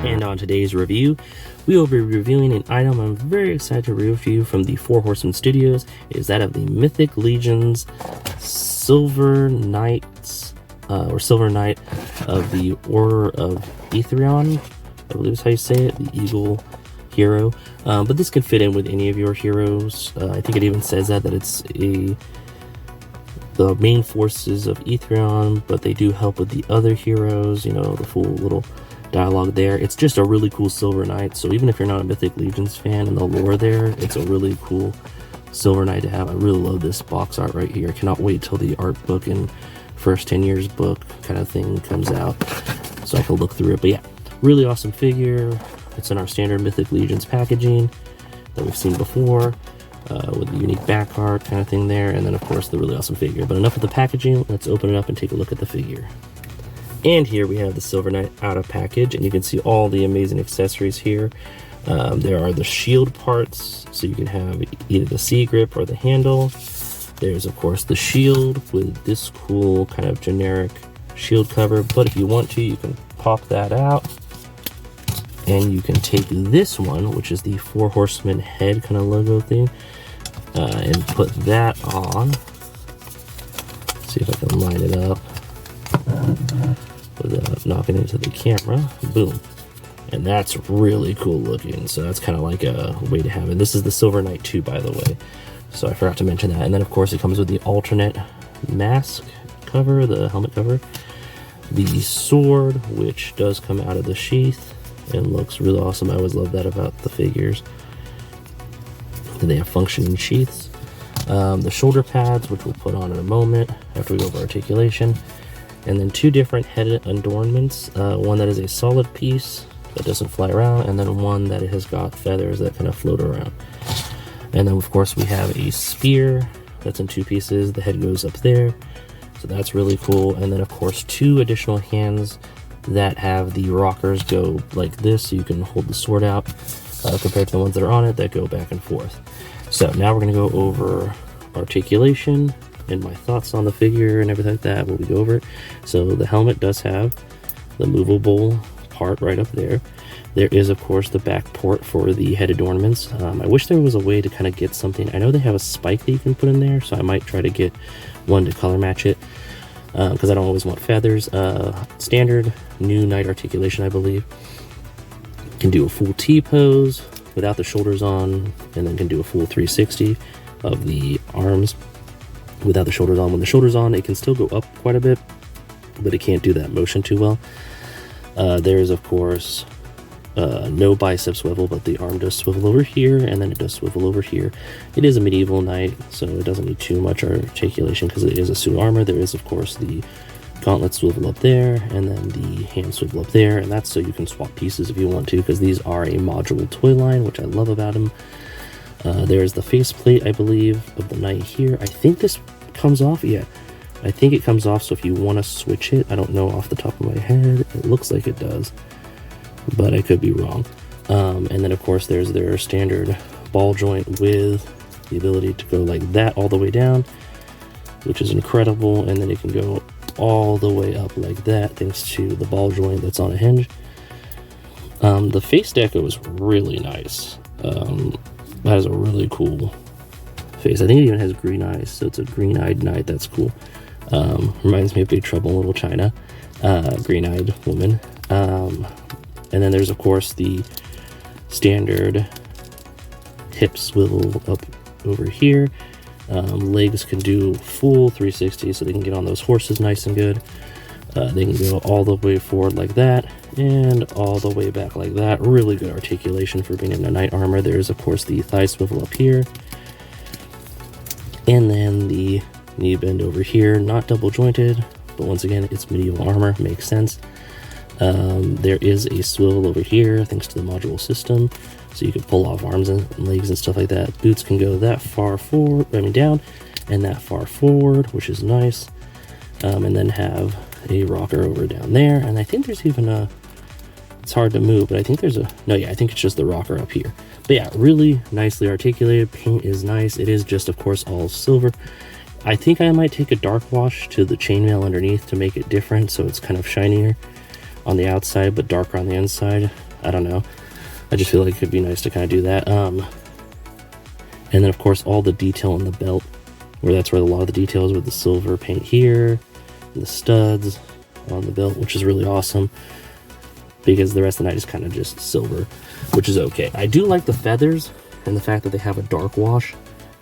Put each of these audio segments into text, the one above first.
And on today's review, we will be reviewing an item I'm very excited to review from the Four Horsemen Studios. It is that of the Mythic Legion's Silver Knights, or Silver Knight of the Order of Aetherion, I believe is how you say it, the Eagle hero. But this can fit in with any of your heroes. I think it even says that it's the main forces of Aetherion, but they do help with the other heroes, you know, the full little dialogue there. It's just a really cool Silver Knight, so even if you're not a Mythic Legions fan and the lore there, it's a really cool Silver Knight to have. I really love this box art right here. I cannot wait till the art book and first 10 years book kind of thing comes out so I can look through it. But yeah, really awesome figure. It's in our standard Mythic Legions packaging that we've seen before, with the unique back art kind of thing there, and then of course the really awesome figure. But enough of the packaging, let's open it up and take a look at the figure. And here we have the Silver Knight out of package, and you can see all the amazing accessories here. There are the shield parts, so you can have either the C grip or the handle. There's of course the shield with this cool kind of generic shield cover, but if you want to, you can pop that out, and you can take this one, which is the Four Horsemen head kind of logo thing, and put that on. See if I can line it up without knocking into the camera. Boom. And that's really cool looking, so that's kind of like a way to have it. This is the Silver Knight 2, by the way, so I forgot to mention that. And then of course it comes with the alternate mask cover, the helmet cover, the sword, which does come out of the sheath and looks really awesome. I always love that about the figures, that they have functioning sheaths. The shoulder pads, which we'll put on in a moment after we go over articulation. And then two different head adornments, one that is a solid piece that doesn't fly around, and then one that has got feathers that kind of float around. And then of course we have a spear that's in two pieces. The head goes up there, so that's really cool. And then of course two additional hands that have the rockers go like this, so you can hold the sword out, compared to the ones that are on it that go back and forth. So now we're going to go over articulation and my thoughts on the figure and everything like that when we go over it. So the helmet does have the movable part right up there. There is of course the back port for the head adornments. I wish there was a way to kind of get something. I know they have a spike that you can put in there, so I might try to get one to color match it, because I don't always want feathers. Standard new knight articulation, I believe. Can do a full T pose without the shoulders on, and then can do a full 360 of the arms without the shoulders on. When the shoulders on, it can still go up quite a bit, but it can't do that motion too well. There's of course no bicep swivel, but the arm does swivel over here, and then it does swivel over here. It is a medieval knight, so it doesn't need too much articulation because it is a suit armor. There is of course the gauntlet swivel up there, and then the hand swivel up there, and that's so you can swap pieces if you want to, because these are a modular toy line, which I love about them. There's the faceplate, I believe, of the knight here. I think this comes off. Yeah, I think it comes off, so if you want to switch it, I don't know off the top of my head, it looks like it does, but I could be wrong. And then of course there's their standard ball joint with the ability to go like that all the way down, which is incredible, and then it can go all the way up like that thanks to the ball joint that's on a hinge. The face deco is really nice. That is a really cool face. I think it even has green eyes, so it's a green-eyed knight. That's cool. Reminds me of Big Trouble in Little China, green-eyed woman. And then there's of course the standard hip swivel up over here. Legs can do full 360, so they can get on those horses nice and good. They can go all the way forward like that and all the way back like that. Really good articulation for being in a knight armor. There's of course the thigh swivel up here, and then the knee bend over here. Not double jointed, but once again it's medieval armor, makes sense. There is a swivel over here thanks to the module system, so you can pull off arms and legs and stuff like that. Boots can go that far forward, down, and that far forward, which is nice. And then have a rocker over down there, and I think there's even a, it's hard to move, but I think there's a, no, yeah, I think it's just the rocker up here. But yeah, really nicely articulated. Paint is nice. It is just of course all silver. I think I might take a dark wash to the chainmail underneath to make it different, so it's kind of shinier on the outside but darker on the inside. I don't know. I just feel like it could be nice to kind of do that. And then of course all the detail on the belt, where that's where a lot of the details with the silver paint here, and the studs on the belt, which is really awesome, because the rest of the night is kind of just silver, which is okay. I do like the feathers and the fact that they have a dark wash,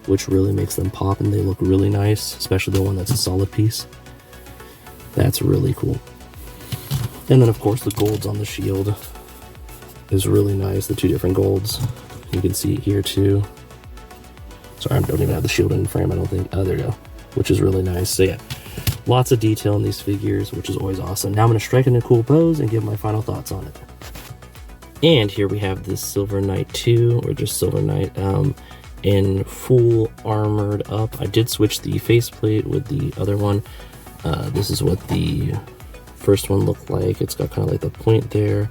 which really makes them pop and they look really nice, especially the one that's a solid piece. That's really cool. And then of course the golds on the shield is really nice, the two different golds. You can see it here too. Sorry, I don't even have the shield in frame, I don't think. Oh, there you go. Which is really nice. So yeah, lots of detail in these figures, which is always awesome. Now I'm going to strike in a cool pose and give my final thoughts on it. And here we have this Silver Knight 2, or just Silver Knight, in full armored up. I did switch the faceplate with the other one. This is what the first one looked like. It's got kind of like the point there,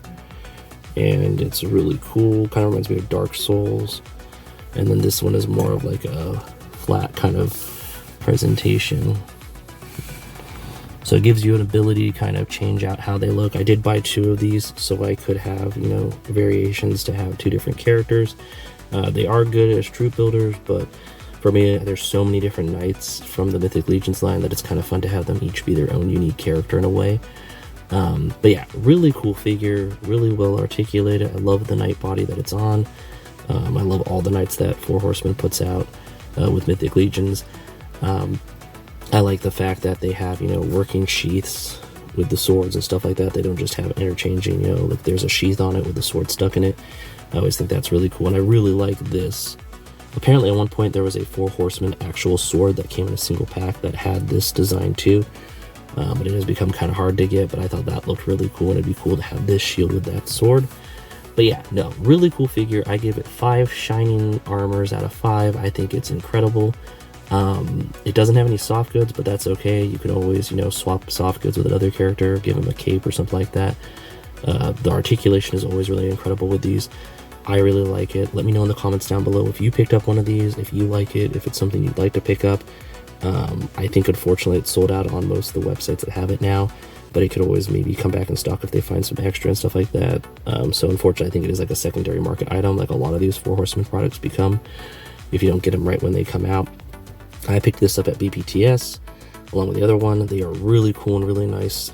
and it's really cool. Kind of reminds me of Dark Souls. And then this one is more of like a flat kind of presentation. So it gives you an ability to kind of change out how they look. I did buy 2 of these so I could have, you know, variations to have 2 different characters. They are good as troop builders, but for me, there's so many different knights from the Mythic Legions line that it's kind of fun to have them each be their own unique character in a way. But yeah, really cool figure, really well articulated. I love the knight body that it's on. I love all the knights that Four Horsemen puts out with Mythic Legions. I like the fact that they have, you know, working sheaths with the swords and stuff like that. They don't just have interchanging, you know, like there's a sheath on it with the sword stuck in it. I always think that's really cool, and I really like this. Apparently at one point there was a Four Horsemen actual sword that came in a single pack that had this design too, but it has become kind of hard to get, but I thought that looked really cool, and it'd be cool to have this shield with that sword. But yeah, no, really cool figure. I give it 5 shining armors out of 5. I think it's incredible. It doesn't have any soft goods, but that's okay. You can always, you know, swap soft goods with another character, give him a cape or something like that. The articulation is always really incredible with these. I really like it. Let me know in the comments down below if you picked up one of these, if you like it, if it's something you'd like to pick up. I think unfortunately it's sold out on most of the websites that have it now, but it could always maybe come back in stock if they find some extra and stuff like that. So unfortunately, I think it is like a secondary market item, like a lot of these Four Horsemen products become, if you don't get them right when they come out. I picked this up at BBTS along with the other one. They are really cool and really nice.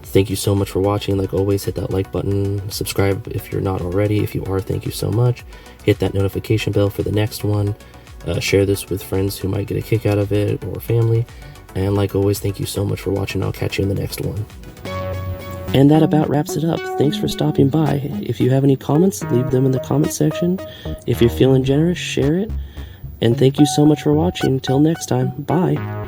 Thank you so much for watching. Like always, hit that like button, subscribe if you're not already. If you are, thank you so much. Hit that notification bell for the next one. Share this with friends who might get a kick out of it, or family. And like always, thank you so much for watching. I'll catch you in the next one. And that about wraps it up. Thanks for stopping by. If you have any comments, leave them in the comment section. If you're feeling generous, share it. And thank you so much for watching. Till next time, bye.